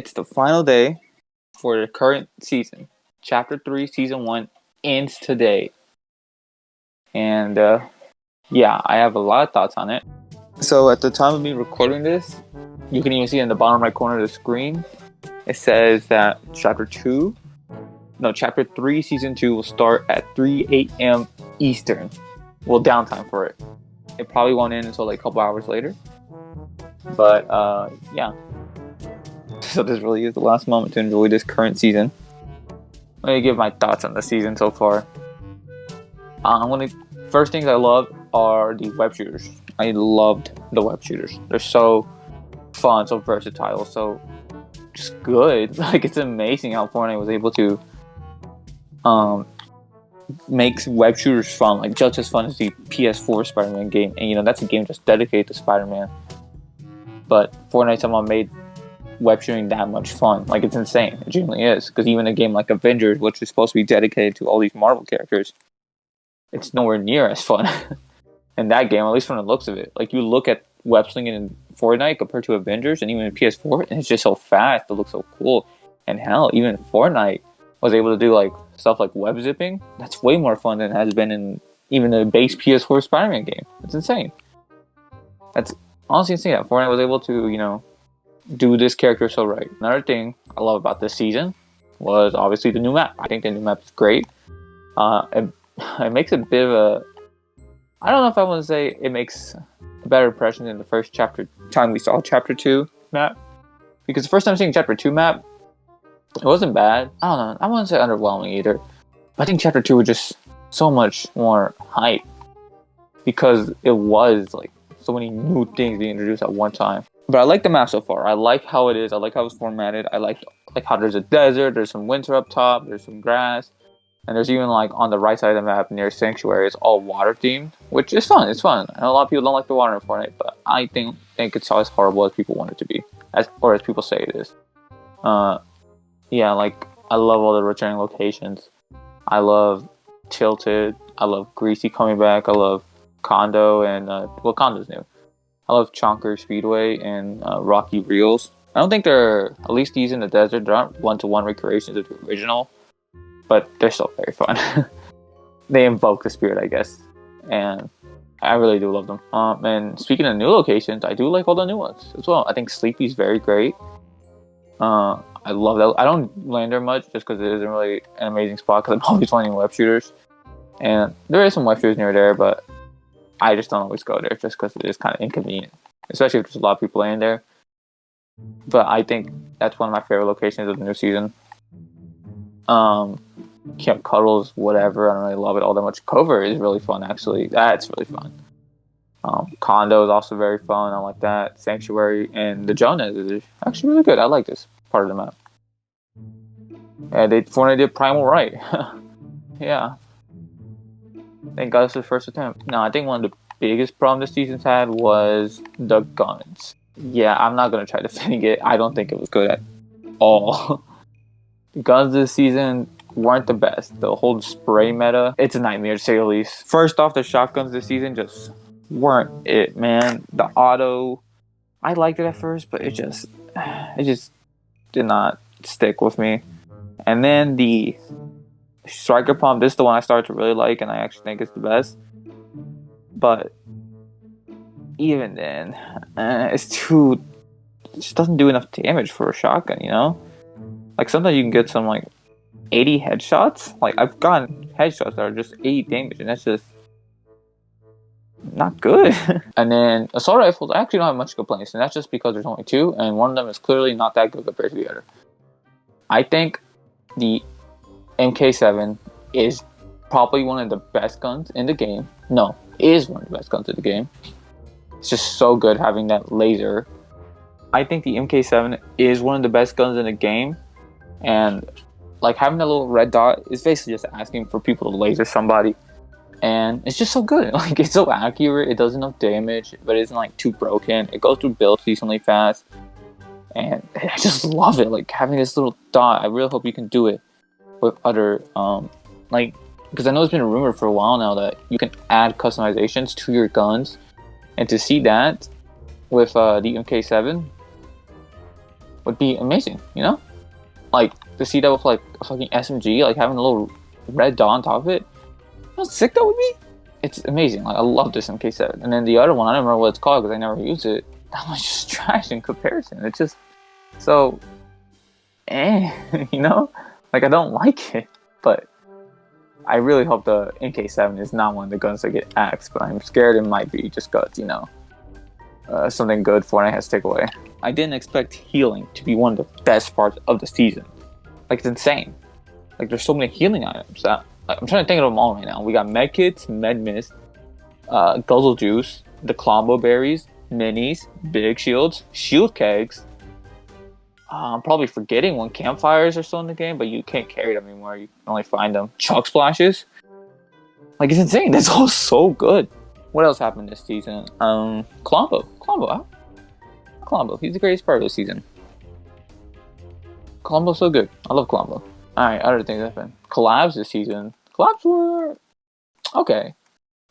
It's the final day for the current season. Chapter 3, Season 1 ends today. And yeah, I have a lot of thoughts on it. So at the time of me recording this, you can even see in the bottom right corner of the screen, it says that Chapter 3, Season 2 will start at 3 a.m. Eastern. Well, downtime for it. It probably won't end until like a couple hours later. But yeah. So this really is the last moment to enjoy this current season. Let me give my thoughts on the season so far. First things I love are the web shooters. I loved the web shooters. They're so fun, so versatile, so just good. Like, it's amazing how Fortnite was able to make web shooters fun, like just as fun as the PS4 Spider-Man game. And that's a game just dedicated to Spider-Man. But Fortnite somehow made web shooting that much fun. Like, it's insane. It genuinely is. Because even a game like Avengers, which is supposed to be dedicated to all these Marvel characters, it's nowhere near as fun in that game, at least from the looks of it. Like, you look at web slinging in Fortnite compared to Avengers and even in PS4, and it's just so fast. It looks so cool. And hell, even Fortnite was able to do like stuff like web zipping. That's way more fun than it has been in even the base PS4 Spider-Man game. It's insane. That's honestly insane that Fortnite was able to, do this character so right. Another thing I love about this season was obviously the new map. I think the new map is great. It makes a bit of a... I don't know if I want to say it makes a better impression than the first time we saw Chapter 2 map. Because the first time seeing Chapter 2 map, it wasn't bad. I don't know. I wouldn't say underwhelming either. But I think Chapter 2 was just so much more hype. Because it was like so many new things being introduced at one time. But I like the map so far. I like how it is. I like how it's formatted. I like how there's a desert, there's some winter up top, there's some grass. And there's even like on the right side of the map near Sanctuary, it's all water themed, which is fun. It's fun. And a lot of people don't like the water in Fortnite, but I think it's as horrible as people want it to be, as people say it is. Yeah, like I love all the returning locations. I love Tilted. I love Greasy coming back. I love Condo and Condo's new. I love Chonker Speedway and Rocky Reels. I don't think they're, at least these in the desert, they're not one-to-one recreations of the original, but they're still very fun. They invoke the spirit, I guess, and I really do love them. And speaking of new locations, I do like all the new ones as well. I think Sleepy's very great. I love that. I don't land there much just because it isn't really an amazing spot because I'm always finding web shooters, and there is some web shooters near there, but I just don't always go there just because it is kind of inconvenient, especially if there's a lot of people in there. But I think that's one of my favorite locations of the new season. Camp Cuddles, whatever. I don't really love it all that much. Covert is really fun, actually. That's really fun. Condo is also very fun. I like that. Sanctuary and the Jonas is actually really good. I like this part of the map. And Fortnite did Primal right. Yeah. Thank God it's the first attempt. No, I think one of the biggest problems this season's had was the guns. Yeah, I'm not going to try defending it. I don't think it was good at all. The guns this season weren't the best. The whole spray meta, it's a nightmare to say the least. First off, the shotguns this season just weren't it, man. The auto, I liked it at first, but it just did not stick with me. And then the Striker Pump, this is the one I started to really like, and I actually think it's the best. But even then, it just doesn't do enough damage for a shotgun, Like, sometimes you can get some, 80 headshots. Like, I've gotten headshots that are just 80 damage, and that's just not good. And then assault rifles, I actually don't have much complaints, and that's just because there's only two, and one of them is clearly not that good compared to the other. I think the MK7 is probably one of the best guns in the game. No, is one of the best guns in the game. It's just so good having that laser. I think the MK7 is one of the best guns in the game, and having that little red dot is basically just asking for people to laser somebody, and it's just so good. It's so accurate. It does enough damage, but it isn't too broken. It goes through builds decently fast, and I just love it. Having this little dot. I really hope you can do it with other because I know it's been a rumor for a while now that you can add customizations to your guns, and to see that with the MK7, would be amazing, you know? Like, to see that with, like, a fucking SMG, like, having a little red dot on top of it. You know how sick that would be? It's amazing. Like, I love this MK7. And then the other one, I don't remember what it's called because I never used it. That was just trash in comparison. It's just so, you know? Like, I don't like it. But I really hope the MK7 is not one of the guns that get axed. But I'm scared it might be just because, you know, something good Fortnite has to take away. I didn't expect healing to be one of the best parts of the season. Like, it's insane. Like, there's so many healing items that, like, I'm trying to think of them all right now. We got med kits, med mist, guzzle juice, the Klombo berries, minis, big shields, shield kegs. I'm probably forgetting one. Campfires are still in the game, but you can't carry them anymore. You can only find them. Chalk splashes. Like, it's insane. That's all so good. What else happened this season? Klombo. Klombo. He's the greatest part of the season. Klombo's so good. I love Klombo. Alright, other things happened. Collabs this season. Collabs were okay.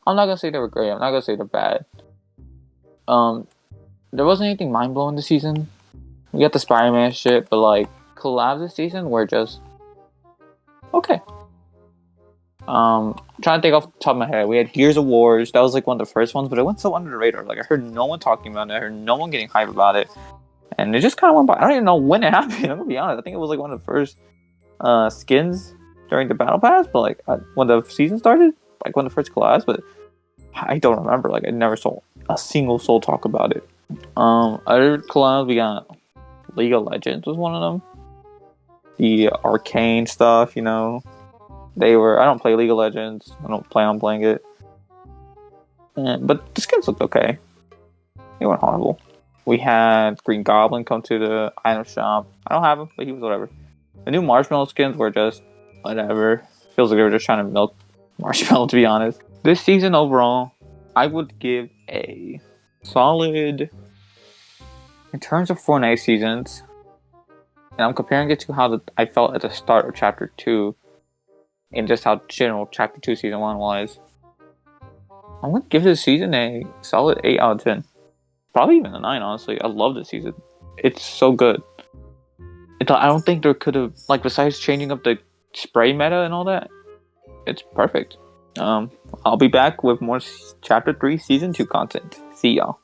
I'm not gonna say they were great. I'm not gonna say they're bad. There wasn't anything mind blowing this season. We got the Spider-Man shit, but like collabs this season were just okay. Trying to think off the top of my head, we had Gears of Wars. That was like one of the first ones, but it went so under the radar. Like I heard no one talking about it. I heard no one getting hype about it, and it just kind of went by. I don't even know when it happened. I'm gonna be honest. I think it was like one of the first skins during the battle pass, but like when the season started, like one of the first collabs. But I don't remember. Like I never saw a single soul talk about it. Other collabs we got League of Legends was one of them. The arcane stuff, you know. They were. I don't play League of Legends. I don't plan on playing it. But the skins looked okay. They weren't horrible. We had Green Goblin come to the item shop. I don't have him, but he was whatever. The new Marshmallow skins were just whatever. Feels like they were just trying to milk Marshmallow, to be honest. This season overall, I would give a solid. In terms of Fortnite seasons, and I'm comparing it to how I felt at the start of Chapter 2, and just how general Chapter 2 Season 1 was, I'm going to give this season a solid 8 out of 10. Probably even a 9, honestly. I love this season. It's so good. I don't think there could have, like, besides changing up the spray meta and all that, it's perfect. I'll be back with more Chapter 3 Season 2 content. See y'all.